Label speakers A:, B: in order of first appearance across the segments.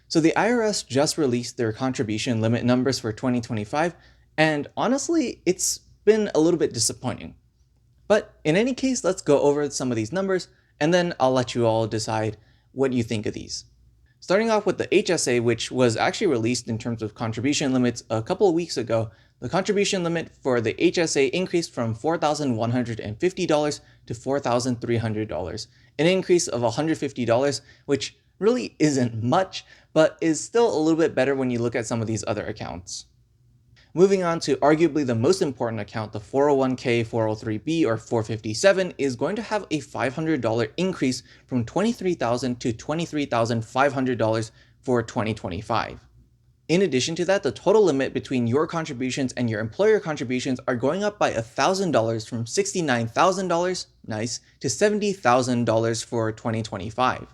A: So the IRS just released their contribution limit numbers for 2025, and honestly, it's been a little bit disappointing. But in any case, let's go over some of these numbers, and then I'll let you all decide what you think of these. Starting off with the HSA, which was actually released in terms of contribution limits a couple of weeks ago, the contribution limit for the HSA increased from $4,150 to $4,300, an increase of $150, which really isn't much, but is still a little bit better when you look at some of these other accounts. Moving on to arguably the most important account, the 401k, 403b, or 457 is going to have a $500 increase from $23,000 to $23,500 for 2025. In addition to that, the total limit between your contributions and your employer contributions are going up by $1,000 from $69,000, nice, to $70,000 for 2025.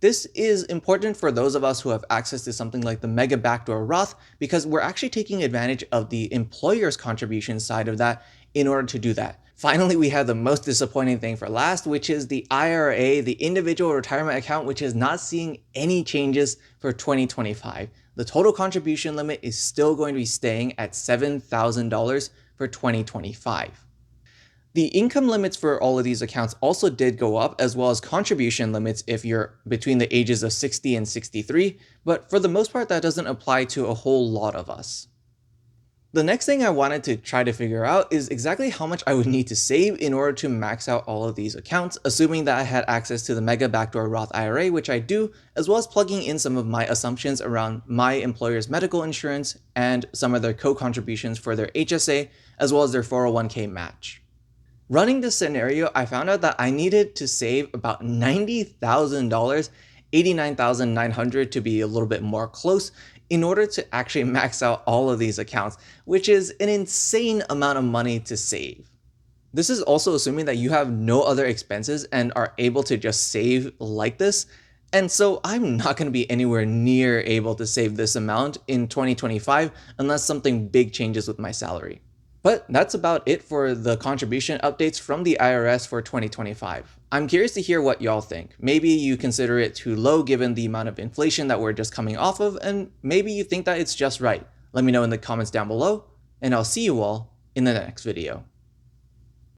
A: This is important for those of us who have access to something like the Mega Backdoor Roth because we're actually taking advantage of the employer's contribution side of that in order to do that. Finally, we have the most disappointing thing for last, which is the IRA, the individual retirement account, which is not seeing any changes for 2025. The total contribution limit is still going to be staying at $7,000 for 2025. The income limits for all of these accounts also did go up, as well as contribution limits if you're between the ages of 60 and 63, but for the most part that doesn't apply to a whole lot of us. The next thing I wanted to try to figure out is exactly how much I would need to save in order to max out all of these accounts, assuming that I had access to the Mega Backdoor Roth IRA, which I do, as well as plugging in some of my assumptions around my employer's medical insurance and some of their co-contributions for their HSA, as well as their 401k match. Running this scenario, I found out that I needed to save about $90,000, $89,900 to be a little bit more close, in order to actually max out all of these accounts, which is an insane amount of money to save. This is also assuming that you have no other expenses and are able to just save like this. And so I'm not going to be anywhere near able to save this amount in 2025 unless something big changes with my salary. But that's about it for the contribution updates from the IRS for 2025. I'm curious to hear what y'all think. Maybe you consider it too low given the amount of inflation that we're just coming off of, and maybe you think that it's just right. Let me know in the comments down below, and I'll see you all in the next video.